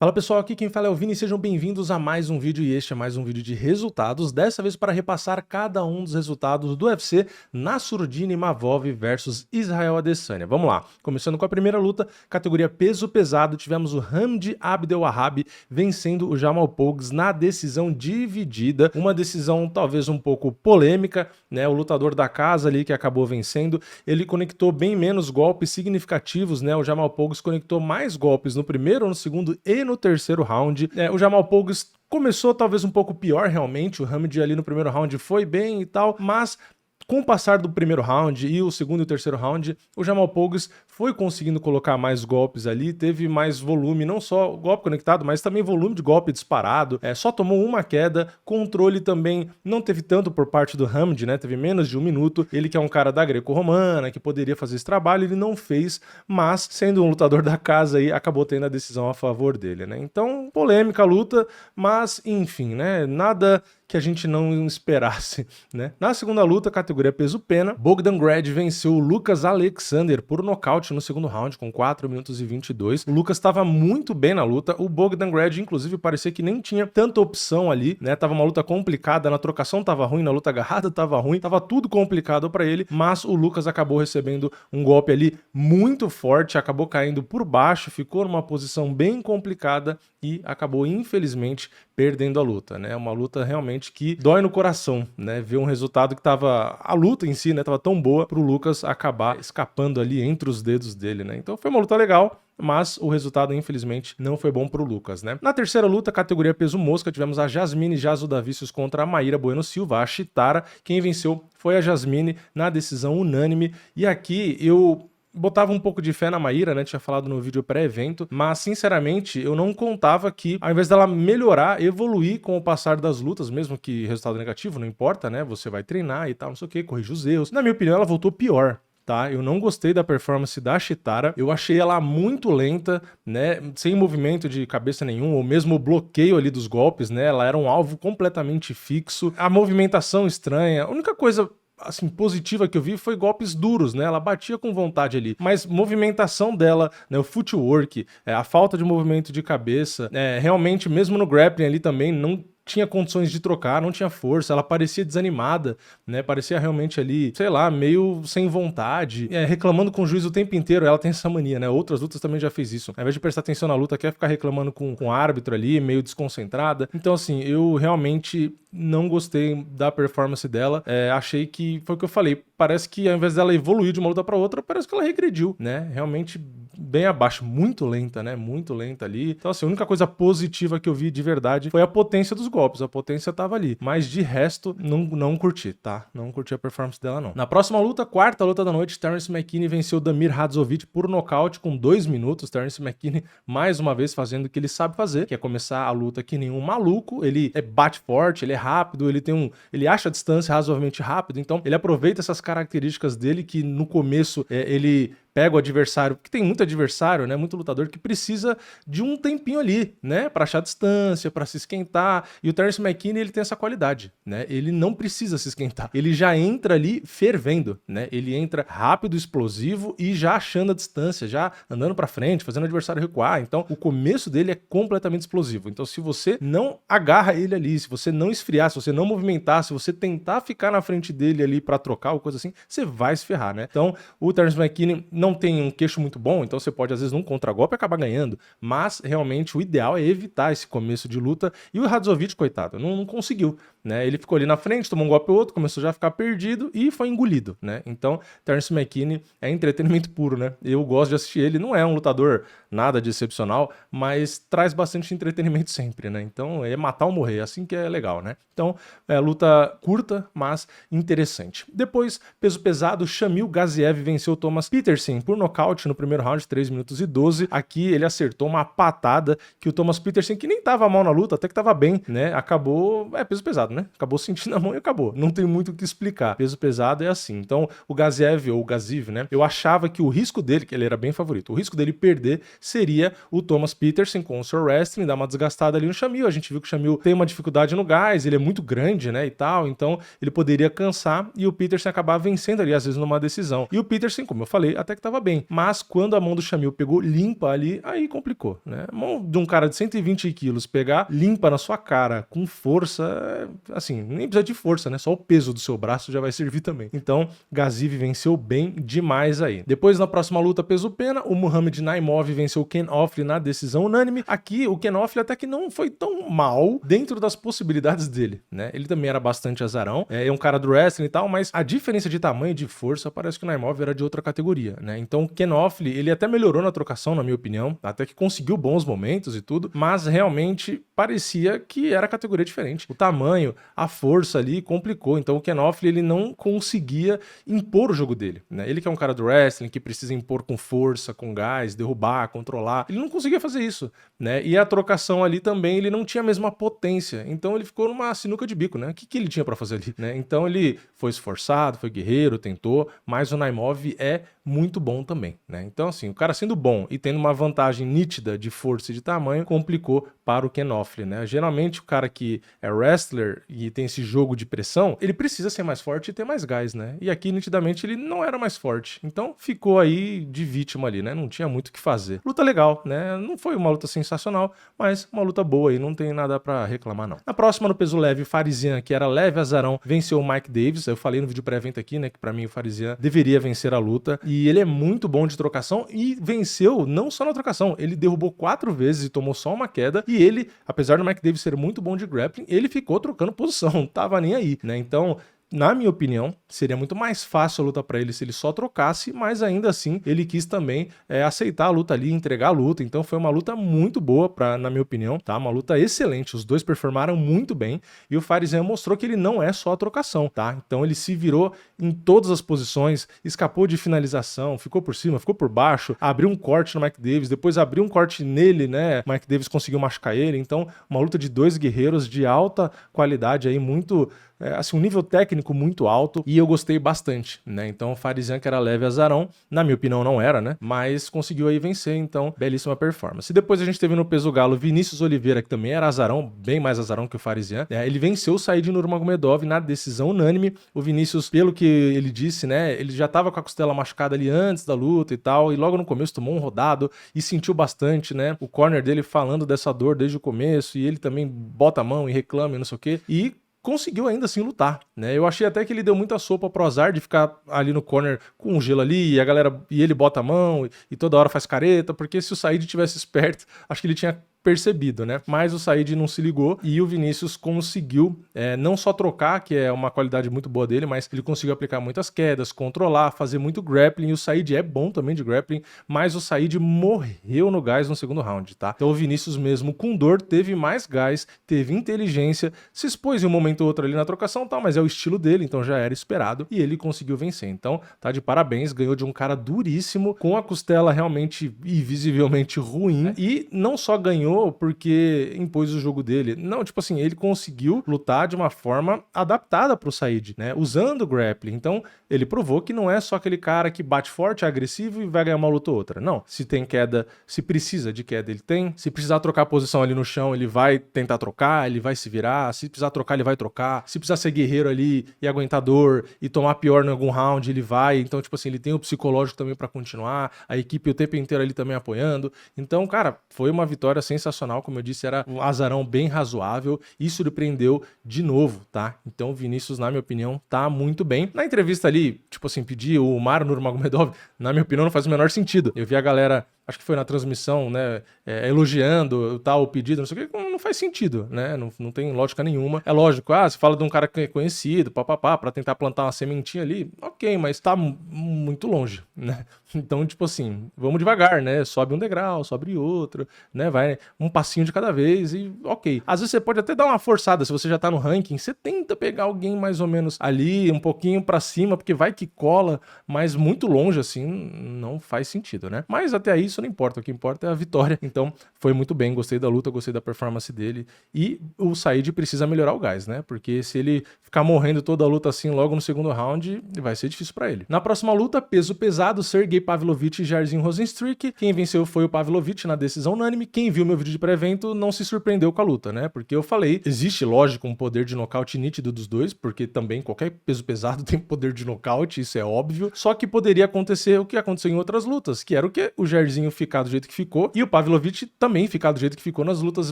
Fala pessoal, aqui quem fala é o Vini, sejam bem-vindos a mais um vídeo e este é mais um vídeo de resultados, dessa vez para repassar cada um dos resultados do UFC Nassourdine Imavov versus Israel Adesanya. Vamos lá, começando com a primeira luta, categoria peso pesado, tivemos o Hamdi Abdelwahab vencendo o Jamal Pogues na decisão dividida, uma decisão talvez um pouco polêmica, né? O lutador da casa ali que acabou vencendo, ele conectou bem menos golpes significativos, né? O Jamal Pogues conectou mais golpes no primeiro, no segundo e no terceiro round. O Jamal Pogues começou talvez um pouco pior realmente, o Hamdi ali no primeiro round foi bem e tal, mas com o passar do primeiro round e o segundo e o terceiro round, o Jamal Pogues foi conseguindo colocar mais golpes ali, teve mais volume, não só golpe conectado, mas também volume de golpe disparado, só tomou uma queda, controle também não teve tanto por parte do Hamdi, né, teve menos de um minuto, ele que é um cara da greco-romana, que poderia fazer esse trabalho, ele não fez, mas sendo um lutador da casa aí, acabou tendo a decisão a favor dele, né, então polêmica a luta, mas enfim, né, nada que a gente não esperasse, né? Na segunda luta, categoria peso-pena, Bogdan Grad venceu o Lucas Alexander por nocaute no segundo round com 4 minutos e 22. O Lucas estava muito bem na luta, o Bogdan Grad, inclusive, parecia que nem tinha tanta opção ali, né? Tava uma luta complicada, na trocação tava ruim, na luta agarrada tava ruim, tava tudo complicado para ele, mas o Lucas acabou recebendo um golpe ali muito forte, acabou caindo por baixo, ficou numa posição bem complicada e acabou, infelizmente, perdendo a luta, né? Uma luta realmente que dói no coração, né? Ver um resultado que tava... A luta em si, né? Tava tão boa pro Lucas acabar escapando ali entre os dedos dele, né? Então foi uma luta legal, mas o resultado, infelizmente, não foi bom pro Lucas, né? Na terceira luta, categoria peso mosca, tivemos a Jasmine Jasudavicius contra a Maíra Bueno Silva, a Chitara. Quem venceu foi a Jasmine na decisão unânime. E aqui eu botava um pouco de fé na Maíra, né? Tinha falado no vídeo pré-evento, mas sinceramente eu não contava que, ao invés dela melhorar, evoluir com o passar das lutas, mesmo que resultado negativo, não importa, né? Você vai treinar e tal, não sei o que, corrigir os erros. Na minha opinião, ela voltou pior. Tá? Eu não gostei da performance da Chitara, eu achei ela muito lenta, né, sem movimento de cabeça nenhum, ou mesmo o bloqueio ali dos golpes, né, ela era um alvo completamente fixo, a movimentação estranha, a única coisa assim, positiva que eu vi foi golpes duros, né? Ela batia com vontade ali, mas movimentação dela, né? O footwork, a falta de movimento de cabeça, realmente mesmo no grappling ali também não tinha condições de trocar, não tinha força, ela parecia desanimada, né? Parecia realmente ali, sei lá, meio sem vontade, reclamando com o juiz o tempo inteiro. Ela tem essa mania, né? Outras lutas também já fez isso. Ao invés de prestar atenção na luta, quer ficar reclamando com o árbitro ali, meio desconcentrada. Então, assim, eu realmente não gostei da performance dela. Achei que, foi o que eu falei, parece que ao invés dela evoluir de uma luta para outra, parece que ela regrediu, né? Realmente bem abaixo, muito lenta, né? Muito lenta ali. Então, assim, a única coisa positiva que eu vi de verdade foi a potência dos golpes. A potência tava ali. Mas de resto, não curti, tá? Não curti a performance dela, não. Na próxima luta, quarta luta da noite, Terence McKinney venceu Damir Hadzovic por nocaute com 2 minutos. Terence McKinney, mais uma vez, fazendo o que ele sabe fazer, que é começar a luta que nem um maluco. Ele bate forte, ele é rápido, ele acha a distância razoavelmente rápido. Então, ele aproveita essas características dele que no começo ele pega o adversário, porque tem muito adversário, né, muito lutador que precisa de um tempinho ali, né, para achar distância, para se esquentar, e o Terence McKinney, ele tem essa qualidade, né, ele não precisa se esquentar, ele já entra ali fervendo, né, ele entra rápido, explosivo e já achando a distância, já andando para frente, fazendo o adversário recuar. Então, o começo dele é completamente explosivo. Então, se você não agarra ele ali, se você não esfriar, se você não movimentar, se você tentar ficar na frente dele ali para trocar ou coisa assim, você vai se ferrar, né? Então, o Terence McKinney não tem um queixo muito bom, então você pode às vezes num contragolpe acabar ganhando, mas realmente o ideal é evitar esse começo de luta, e o Hadzovic, coitado, não conseguiu, né? Ele ficou ali na frente, tomou um golpe ou outro, começou já a ficar perdido e foi engolido, né? Então, Terence McKinney é entretenimento puro, né? Eu gosto de assistir ele, não é um lutador nada de excepcional, mas traz bastante entretenimento sempre, né? Então, é matar ou morrer, assim que é legal, né? Então, luta curta, mas interessante. Depois, peso pesado, Shamil Gaziev venceu Thomas Peterson por nocaute no primeiro round, 3 minutos e 12. Aqui ele acertou uma patada que o Thomas Peterson, que nem tava mal na luta, até que tava bem, né? Acabou, peso pesado, pesado, né? Acabou sentindo a mão e acabou. Não tem muito o que explicar. Peso pesado é assim. Então, o Gaziev ou o Gaziv, né? Eu achava que o risco dele, que ele era bem favorito, o risco dele perder seria o Thomas Petersen com o Sr. Wrestling, dar uma desgastada ali no Shamil. A gente viu que o Shamil tem uma dificuldade no gás, ele é muito grande, né? E tal. Então, ele poderia cansar e o Petersen acabar vencendo ali, às vezes, numa decisão. E o Petersen, como eu falei, até que tava bem. Mas quando a mão do Shamil pegou limpa ali, aí complicou, né? A mão de um cara de 120 quilos pegar limpa na sua cara com força, assim, nem precisa de força, né? Só o peso do seu braço já vai servir também. Então, Gaziv venceu bem demais aí. Depois, na próxima luta peso-pena, o Muhammad Naimov venceu o Ken Offley na decisão unânime. Aqui, o Ken Offley até que não foi tão mal dentro das possibilidades dele, né? Ele também era bastante azarão, é um cara do wrestling e tal, mas a diferença de tamanho e de força parece que o Naimov era de outra categoria, né? Então, o Ken Offley, ele até melhorou na trocação, na minha opinião, até que conseguiu bons momentos e tudo, mas realmente parecia que era categoria diferente. O tamanho, a força ali complicou. Então, o Ken Offley, ele não conseguia impor o jogo dele, né? Ele que é um cara do wrestling, que precisa impor com força, com gás, derrubar, controlar, ele não conseguia fazer isso, né? E a trocação ali também, ele não tinha a mesma potência. Então, ele ficou numa sinuca de bico, né? O que ele tinha pra fazer ali, né? Então, ele foi esforçado, foi guerreiro, tentou, mas o Naimov é muito bom também, né? Então, assim, o cara sendo bom e tendo uma vantagem nítida de força e de tamanho, complicou para o Ken Offley, né? Geralmente, o cara que é wrestler e tem esse jogo de pressão, ele precisa ser mais forte e ter mais gás, né? E aqui, nitidamente, ele não era mais forte. Então, ficou aí de vítima ali, né? Não tinha muito o que fazer. Luta legal, né? Não foi uma luta sensacional, mas uma luta boa aí, não tem nada pra reclamar, não. Na próxima, no peso leve, o Farizian, que era leve azarão, venceu o Mike Davis. Eu falei no vídeo pré-evento aqui, né, que pra mim o Farizian deveria vencer a luta. E ele é muito bom de trocação e venceu não só na trocação, ele derrubou 4 vezes e tomou só uma queda. E ele, apesar do Mike Davis ser muito bom de grappling, ele ficou trocando posição, não tava nem aí, né? Então, na minha opinião, seria muito mais fácil a luta para ele se ele só trocasse, mas ainda assim ele quis também aceitar a luta ali, entregar a luta. Então foi uma luta muito boa, na minha opinião, tá? Uma luta excelente, os dois performaram muito bem e o Farizian mostrou que ele não é só a trocação, tá? Então ele se virou em todas as posições, escapou de finalização, ficou por cima, ficou por baixo, abriu um corte no Mike Davis, depois abriu um corte nele, né? Mike Davis conseguiu machucar ele. Então uma luta de dois guerreiros de alta qualidade aí, muito... assim, um nível técnico muito alto e eu gostei bastante, né? Então o Farizian, que era leve azarão, na minha opinião não era, né? Mas conseguiu aí vencer, então belíssima performance. E depois a gente teve no peso galo Vinícius Oliveira, que também era azarão, bem mais azarão que o Farizian. Ele venceu o Said Nurmagomedov na decisão unânime. O Vinícius, pelo que ele disse, né? Ele já tava com a costela machucada ali antes da luta e tal, e logo no começo tomou um rodado e sentiu bastante, né? O corner dele falando dessa dor desde o começo e ele também bota a mão e reclama e não sei o quê. E conseguiu ainda assim lutar, né? Eu achei até que ele deu muita sopa pro azar de ficar ali no corner com o gelo ali e a galera e ele bota a mão e toda hora faz careta, porque se o Said tivesse esperto, acho que ele tinha percebido, né? Mas o Said não se ligou e o Vinícius conseguiu não só trocar, que é uma qualidade muito boa dele, mas ele conseguiu aplicar muitas quedas, controlar, fazer muito grappling. E o Said é bom também de grappling, mas o Said morreu no gás no segundo round, tá? Então o Vinícius mesmo com dor teve mais gás, teve inteligência, se expôs em um momento ou outro ali na trocação, tá? Mas é o estilo dele, então já era esperado e ele conseguiu vencer. Então tá de parabéns, ganhou de um cara duríssimo, com a costela realmente e visivelmente ruim, e não só ganhou porque impôs o jogo dele. Não, tipo assim, ele conseguiu lutar de uma forma adaptada pro Said, né? Usando o grappling. Então, ele provou que não é só aquele cara que bate forte, é agressivo e vai ganhar uma luta ou outra. Não. Se tem queda, se precisa de queda, ele tem. Se precisar trocar a posição ali no chão, ele vai tentar trocar, ele vai se virar. Se precisar trocar, ele vai trocar. Se precisar ser guerreiro ali e aguentar dor e tomar pior em algum round, ele vai. Então, tipo assim, ele tem o psicológico também pra continuar. A equipe o tempo inteiro ali também apoiando. Então, cara, foi uma vitória sensacional, como eu disse, era um azarão bem razoável e surpreendeu de novo, tá? Então o Vinícius, na minha opinião, tá muito bem. Na entrevista ali, tipo assim, pedir o Umar Nurmagomedov, na minha opinião, não faz o menor sentido. Eu vi a galera, acho que foi na transmissão, né, elogiando tal, o pedido, não sei o que, não faz sentido, né? Não tem lógica nenhuma. É lógico, você fala de um cara que é conhecido, papapá, pra tentar plantar uma sementinha ali, ok, mas tá muito longe, né? Então, tipo assim, vamos devagar, né? Sobe um degrau, sobe outro, né? Vai um passinho de cada vez e ok. Às vezes você pode até dar uma forçada, se você já tá no ranking, você tenta pegar alguém mais ou menos ali, um pouquinho pra cima, porque vai que cola, mas muito longe assim, não faz sentido, né? Mas até isso isso não importa, o que importa é a vitória. Então foi muito bem, gostei da luta, gostei da performance dele. E o Said precisa melhorar o gás, né? Porque se ele ficar morrendo toda a luta assim logo no segundo round, vai ser difícil pra ele. Na próxima luta, peso pesado, Sergey Pavlovich e Jairzinho Rozenstruik. Quem venceu foi o Pavlovich na decisão unânime. Quem viu meu vídeo de pré-evento não se surpreendeu com a luta, né? Porque eu falei, existe, lógico, um poder de nocaute nítido dos dois, porque também qualquer peso pesado tem poder de nocaute, isso é óbvio. Só que poderia acontecer o que aconteceu em outras lutas, que era o que? O Jairzinho ficar do jeito que ficou e o Pavlovich também ficar do jeito que ficou nas lutas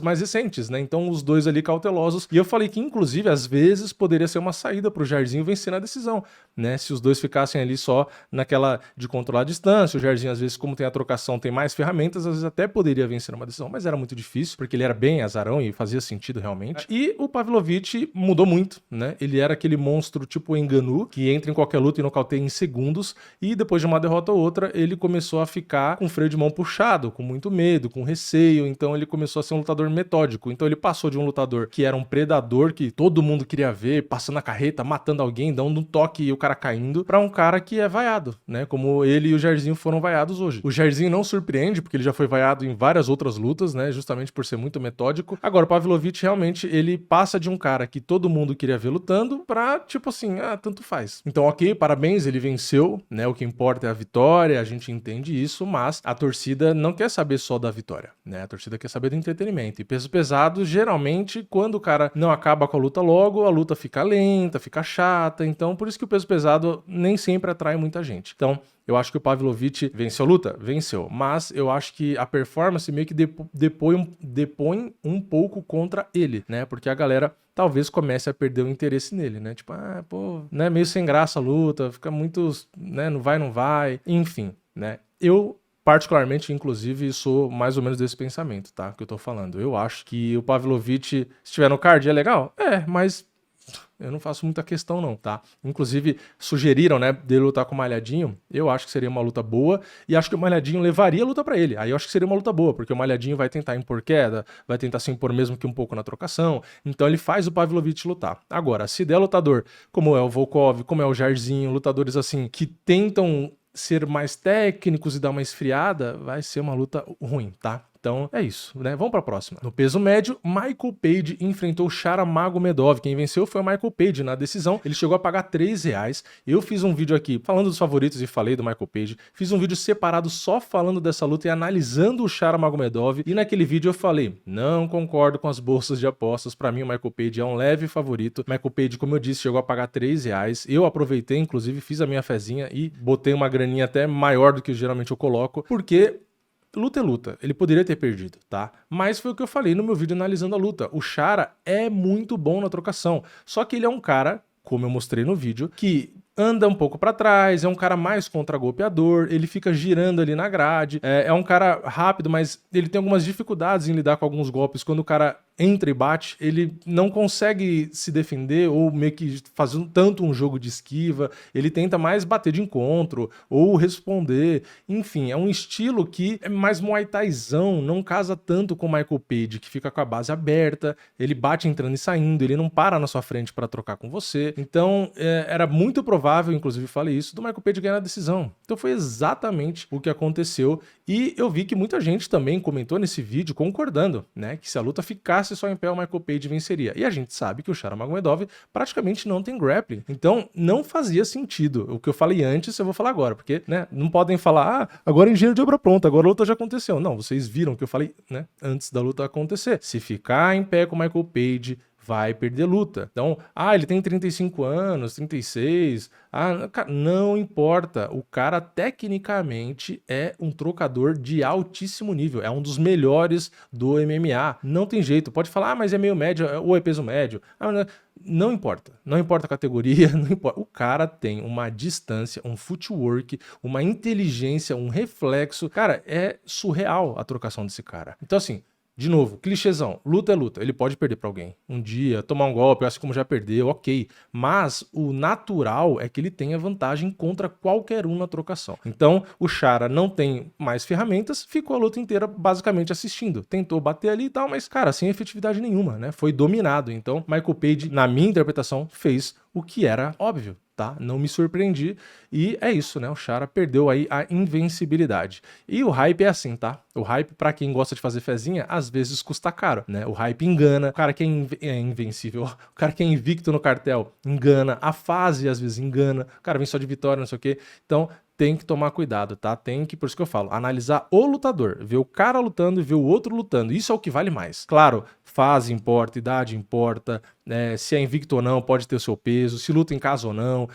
mais recentes, né? Então os dois ali cautelosos. E eu falei que, inclusive, às vezes poderia ser uma saída pro Jairzinho vencer na decisão, né? Se os dois ficassem ali só naquela de controlar a distância, o Jairzinho, às vezes, como tem a trocação, tem mais ferramentas, às vezes até poderia vencer numa decisão, mas era muito difícil, porque ele era bem azarão e fazia sentido realmente. E o Pavlovich mudou muito, né? Ele era aquele monstro tipo Ngannou, que entra em qualquer luta e nocauteia em segundos, e depois de uma derrota ou outra, ele começou a ficar com o freio de mão puxado, com muito medo, com receio, então ele começou a ser um lutador metódico. Então ele passou de um lutador que era um predador, que todo mundo queria ver, passando a carreta, matando alguém, dando um toque e o cara caindo, pra um cara que é vaiado, né? Como ele e o Jairzinho foram vaiados hoje. O Jairzinho não surpreende, porque ele já foi vaiado em várias outras lutas, né? Justamente por ser muito metódico. Agora, o Pavlovich, realmente, ele passa de um cara que todo mundo queria ver lutando pra, tipo assim, tanto faz. Então, ok, parabéns, ele venceu, né? O que importa é a vitória, a gente entende isso, mas a torcida não quer saber só da vitória, né? A torcida quer saber do entretenimento. E peso pesado, geralmente, quando o cara não acaba com a luta logo, a luta fica lenta, fica chata. Então, por isso que o peso pesado nem sempre atrai muita gente. Então, eu acho que o Pavlovich venceu a luta? Venceu. Mas eu acho que a performance meio que depõe um pouco contra ele, né? Porque a galera talvez comece a perder o interesse nele, né? Tipo, pô, né? Meio sem graça a luta, fica muito, né? Não vai, não vai. Enfim, né? Eu particularmente, inclusive, sou mais ou menos desse pensamento, tá? Que eu tô falando. Eu acho que o Pavlovich, se estiver no card, é legal? É, mas eu não faço muita questão não, tá? Inclusive, sugeriram, né, dele lutar com o Malhadinho. Eu acho que seria uma luta boa e acho que o Malhadinho levaria a luta pra ele. Aí eu acho que seria uma luta boa, porque o Malhadinho vai tentar impor queda, vai tentar se impor mesmo que um pouco na trocação. Então ele faz o Pavlovich lutar. Agora, se der lutador como é o Volkov, como é o Jairzinho, lutadores assim, que tentam ser mais técnicos e dar uma esfriada, vai ser uma luta ruim, tá? Então é isso, né? Vamos pra próxima. No peso médio, Michael Page enfrentou Shara Magomedov. Quem venceu foi o Michael Page na decisão. Ele chegou a pagar R$3. Eu fiz um vídeo aqui falando dos favoritos e falei do Michael Page. Fiz um vídeo separado só falando dessa luta e analisando o Shara Magomedov. E naquele vídeo eu falei, não concordo com as bolsas de apostas. Pra mim o Michael Page é um leve favorito. Michael Page, como eu disse, chegou a pagar R$3. Eu aproveitei, inclusive, fiz a minha fezinha e botei uma graninha até maior do que geralmente eu coloco, porque luta é luta, ele poderia ter perdido, tá? Mas foi o que eu falei no meu vídeo analisando a luta. O Shara é muito bom na trocação, só que ele é um cara, como eu mostrei no vídeo, que anda um pouco pra trás, é um cara mais contragolpeador, ele fica girando ali na grade, é um cara rápido, mas ele tem algumas dificuldades em lidar com alguns golpes. Quando o cara entra e bate, ele não consegue se defender ou meio que fazer tanto um jogo de esquiva, ele tenta mais bater de encontro ou responder, enfim, é um estilo que é mais Muay Thaizão, não casa tanto com o Michael Page, que fica com a base aberta, ele bate entrando e saindo, ele não para na sua frente para trocar com você. Então, era muito provável, inclusive falei isso, do Michael Page ganhar a decisão. Então foi exatamente o que aconteceu e eu vi que muita gente também comentou nesse vídeo concordando, né, que se a luta ficasse só em pé, o Michael Page venceria. E a gente sabe que o Shara Magomedov praticamente não tem grappling. Então, não fazia sentido. O que eu falei antes, eu vou falar agora, porque, né, não podem falar, agora é engenheiro de obra pronta, agora a luta já aconteceu. Não, vocês viram que eu falei, né, antes da luta acontecer. Se ficar em pé com o Michael Page, vai perder luta. Então, ele tem 35 anos, 36, não importa. O cara, tecnicamente, é um trocador de altíssimo nível. É um dos melhores do MMA. Não tem jeito. Pode falar, mas é meio médio ou é peso médio. Não importa. Não importa a categoria, não importa. O cara tem uma distância, um footwork, uma inteligência, um reflexo. Cara, é surreal a trocação desse cara. Então, assim, de novo, clichêzão, luta é luta, ele pode perder pra alguém. Um dia, tomar um golpe, assim como já perdeu, ok. Mas o natural é que ele tenha vantagem contra qualquer um na trocação. Então, o Shara não tem mais ferramentas, ficou a luta inteira basicamente assistindo. Tentou bater ali e tal, mas, cara, sem efetividade nenhuma, né? Foi dominado. Então, Michael Page, na minha interpretação, fez o que era óbvio. Tá? Não me surpreendi e é isso, né? O Chara perdeu aí a invencibilidade. E o hype é assim, tá? O hype, pra quem gosta de fazer fezinha, às vezes custa caro, né? O hype engana, o cara que é invencível, o cara que é invicto no cartel engana, a fase às vezes engana, o cara vem só de vitória, não sei o quê. Então, tem que tomar cuidado, tá? Tem que, por isso que eu falo, analisar o lutador, ver o cara lutando e ver o outro lutando. Isso é o que vale mais. Claro, fase importa, idade importa, se é invicto ou não, pode ter o seu peso, se luta em casa ou não,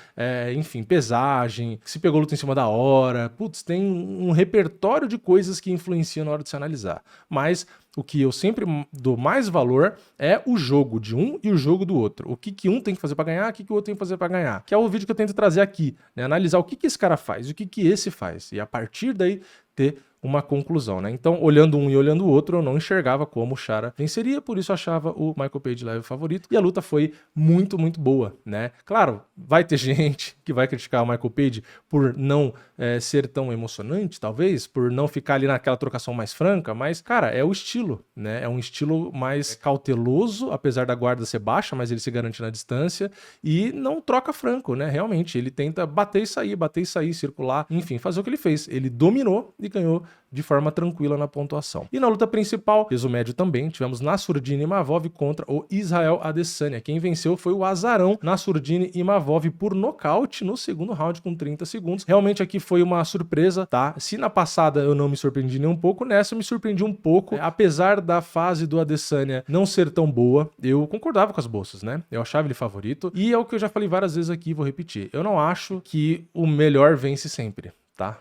enfim, pesagem, se pegou luta em cima da hora. Putz, tem um repertório de coisas que influenciam na hora de se analisar. Mas o que eu sempre dou mais valor é o jogo de um e o jogo do outro. O que um tem que fazer para ganhar, o que o outro tem que fazer para ganhar. Que é o vídeo que eu tento trazer aqui, né? Analisar o que esse cara faz e o que esse faz. E a partir daí ter uma conclusão, né? Então, olhando um e olhando o outro, eu não enxergava como o Chara venceria, por isso eu achava o Michael Page leve favorito. E a luta foi muito, muito boa, né? Claro, vai ter gente que vai criticar o Michael Page por não ser tão emocionante, talvez, por não ficar ali naquela trocação mais franca, mas, cara, é o estilo, né? É um estilo mais cauteloso, apesar da guarda ser baixa, mas ele se garante na distância e não troca franco, né? Realmente, ele tenta bater e sair, circular, enfim, fazer o que ele fez. Ele dominou e ganhou de forma tranquila na pontuação. E na luta principal, peso médio também, tivemos Nassourdine Imavov contra o Israel Adesanya. Quem venceu foi o azarão Nassourdine Imavov por nocaute no segundo round com 30 segundos. Realmente aqui foi uma surpresa, tá? Se na passada eu não me surpreendi nem um pouco, nessa eu me surpreendi um pouco. Apesar da fase do Adesanya não ser tão boa, eu concordava com as bolsas, né? Eu achava ele favorito. E é o que eu já falei várias vezes aqui, vou repetir. Eu não acho que o melhor vence sempre. Tá?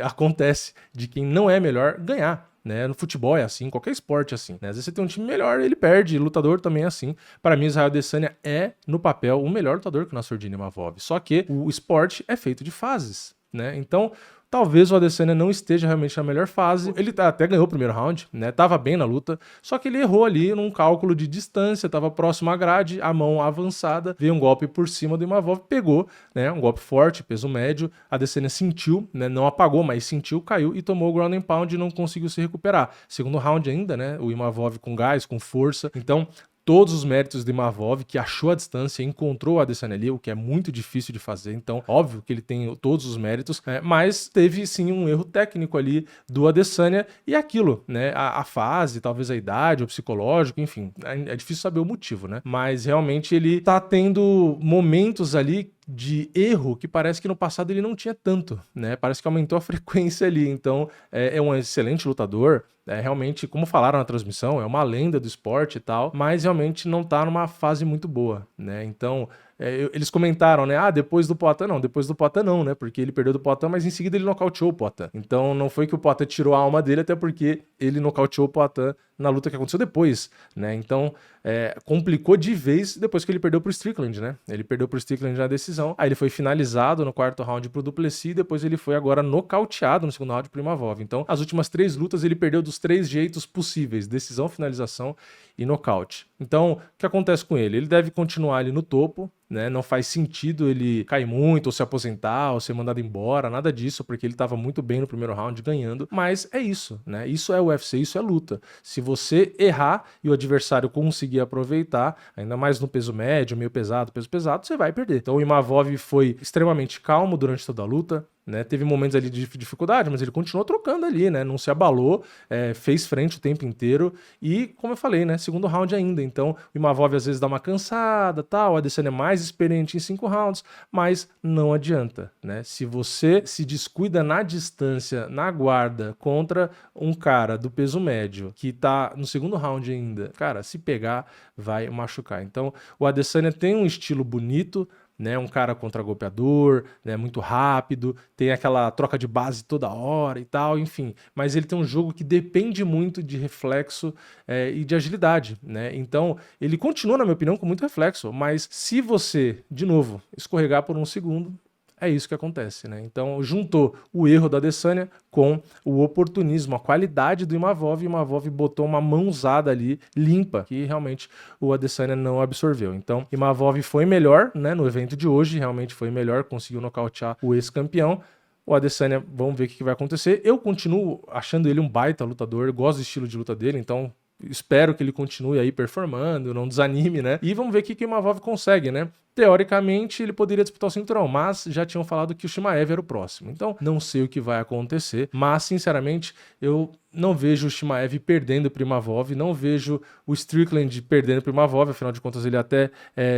Acontece de quem não é melhor ganhar. Né? No futebol é assim, qualquer esporte é assim. Né? Às vezes você tem um time melhor, ele perde, lutador também é assim. Para mim, Israel Adesanya é, no papel, o melhor lutador que o Nassourdine Imavov. Só que o esporte é feito de fases. Né? Então, talvez o Adesanya não esteja realmente na melhor fase. Ele até ganhou o primeiro round, né? Tava bem na luta, só que ele errou ali num cálculo de distância, tava próximo à grade, a mão avançada, veio um golpe por cima do Imavov, pegou, né? Um golpe forte, peso médio. A Adesanya sentiu, né? Não apagou, mas sentiu, caiu e tomou o ground and pound e não conseguiu se recuperar. Segundo round ainda, né? O Imavov com gás, com força. Então, todos os méritos de Imavov, que achou a distância, encontrou o Adesanya ali, o que é muito difícil de fazer. Então, óbvio que ele tem todos os méritos, mas teve sim um erro técnico ali do Adesanya e aquilo, né? A fase, talvez a idade, o psicológico, enfim, é difícil saber o motivo, né? Mas realmente ele tá tendo momentos ali de erro que parece que no passado ele não tinha tanto, né? Parece que aumentou a frequência ali. Então, é um excelente lutador. Realmente, como falaram na transmissão, é uma lenda do esporte e tal, mas realmente não tá numa fase muito boa, né? Então, eles comentaram, né? Depois do Poatan, não. Depois do Poatan, não, né? Porque ele perdeu do Poatan, mas em seguida ele nocauteou o Poatan. Então, não foi que o Poatan tirou a alma dele, até porque ele nocauteou o Poatan na luta que aconteceu depois, né? Então, complicou de vez depois que ele perdeu pro Strickland, né? Ele perdeu pro Strickland na decisão, aí ele foi finalizado no quarto round pro Duplessis, depois ele foi agora nocauteado no segundo round pro Imavov. Então, as últimas 3 lutas ele perdeu dos 3 jeitos possíveis: decisão, finalização e nocaute. Então, o que acontece com ele? Ele deve continuar ali no topo, né? Não faz sentido ele cair muito, ou se aposentar, ou ser mandado embora, nada disso, porque ele estava muito bem no primeiro round, ganhando. Mas é isso, né? Isso é UFC, isso é luta. Se você errar e o adversário conseguir aproveitar, ainda mais no peso médio, meio pesado, peso pesado, você vai perder. Então o Imavov foi extremamente calmo durante toda a luta, né? Teve momentos ali de dificuldade, mas ele continuou trocando ali, né? Não se abalou, fez frente o tempo inteiro e, como eu falei, né? Segundo round ainda. Então, o Imavov às vezes dá uma cansada, tal. O Adesanya é mais experiente em 5 rounds, mas não adianta, né? Se você se descuida na distância, na guarda, contra um cara do peso médio que tá no segundo round ainda, cara, se pegar, vai machucar. Então, o Adesanya tem um estilo bonito, né, um cara contra-golpeador, né, muito rápido, tem aquela troca de base toda hora e tal, enfim. Mas ele tem um jogo que depende muito de reflexo e de agilidade, né? Então, ele continua, na minha opinião, com muito reflexo, mas se você, de novo, escorregar por um segundo, é isso que acontece, né? Então, juntou o erro da Adesanya com o oportunismo, a qualidade do Imavov, e o Imavov botou uma mãozada ali, limpa, que realmente o Adesanya não absorveu. Então, Imavov foi melhor, né, no evento de hoje, realmente foi melhor, conseguiu nocautear o ex-campeão. O Adesanya, vamos ver o que vai acontecer. Eu continuo achando ele um baita lutador, gosto do estilo de luta dele, então espero que ele continue aí performando, não desanime, né? E vamos ver o que o Imavov consegue, né? teoricamente ele poderia disputar o cinturão, mas já tinham falado que o Chimaev era o próximo. Então, não sei o que vai acontecer, mas sinceramente eu não vejo o Chimaev perdendo o Primavov, não vejo o Strickland perdendo o Primavov, afinal de contas ele até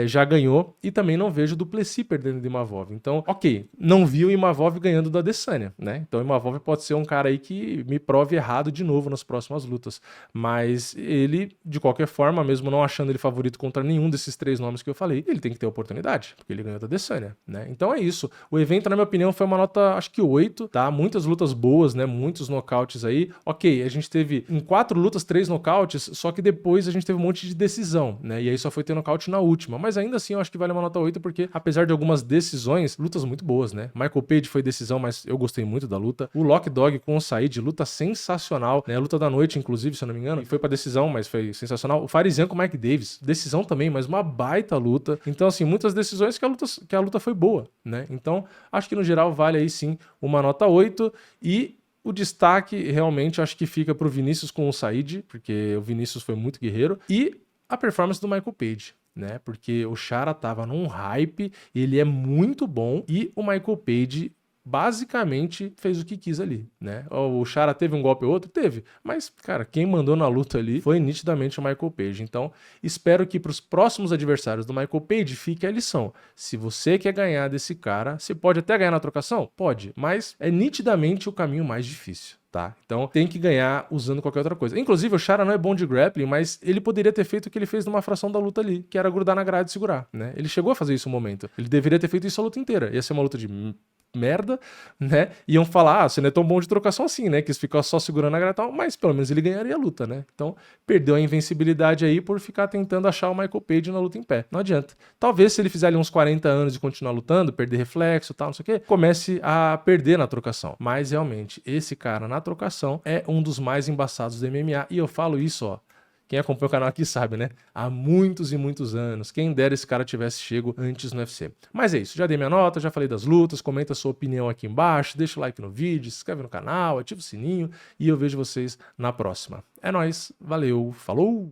já ganhou, e também não vejo o Duplessis perdendo o Imavov. Então, ok, não vi o Imavov ganhando da Adesanya, né? Então o Imavov pode ser um cara aí que me prove errado de novo nas próximas lutas, mas ele, de qualquer forma, mesmo não achando ele favorito contra nenhum desses 3 nomes que eu falei, ele tem que ter oportunidade, porque ele ganhou da Adesanya, né? Então é isso. O evento, na minha opinião, foi uma nota, acho que 8, tá? Muitas lutas boas, né? Muitos nocautes aí. Ok, a gente teve em 4 lutas 3 nocautes, só que depois a gente teve um monte de decisão, né? E aí só foi ter nocaute na última. Mas ainda assim eu acho que vale uma nota 8, porque apesar de algumas decisões, lutas muito boas, né? Michael Page foi decisão, mas eu gostei muito da luta. O Lock Dog com o Said, luta sensacional, né? Luta da noite, inclusive, se eu não me engano. E foi pra decisão, mas foi sensacional. O Farizian com o Mike Davis, decisão também, mas uma baita luta. Então, assim, muitas decisões que a luta foi boa, né? Então, acho que no geral vale aí sim uma nota 8. E o destaque realmente acho que fica pro Vinícius com o Said, porque o Vinícius foi muito guerreiro, e a performance do Michael Page, né? Porque o Chara tava num hype, ele é muito bom, e o Michael Page basicamente fez o que quis ali, né? O Chara teve um golpe ou outro? Teve. Mas, cara, quem mandou na luta ali foi nitidamente o Michael Page. Então, espero que para os próximos adversários do Michael Page fique a lição. Se você quer ganhar desse cara, você pode até ganhar na trocação? Pode, mas é nitidamente o caminho mais difícil. Tá? Então tem que ganhar usando qualquer outra coisa. Inclusive o Chara não é bom de grappling, mas ele poderia ter feito o que ele fez numa fração da luta ali, que era grudar na grade e segurar, né? Ele chegou a fazer isso um momento. Ele deveria ter feito isso a luta inteira. Ia ser uma luta de merda, né? Iam falar, você não é tão bom de trocação assim, né? Que isso ficou só segurando a grade e tal, mas pelo menos ele ganharia a luta, né? Então perdeu a invencibilidade aí por ficar tentando achar o Michael Page na luta em pé. Não adianta. Talvez se ele fizer ali uns 40 anos e continuar lutando, perder reflexo e tal, não sei o quê, comece a perder na trocação. Mas realmente, esse cara na trocação é um dos mais embaçados do MMA, e eu falo isso, ó. Quem acompanha o canal aqui sabe, né? Há muitos e muitos anos. Quem dera esse cara tivesse chego antes no UFC. Mas é isso. Já dei minha nota, já falei das lutas. Comenta a sua opinião aqui embaixo. Deixa o like no vídeo, se inscreve no canal, ativa o sininho. E eu vejo vocês na próxima. É nóis. Valeu. Falou!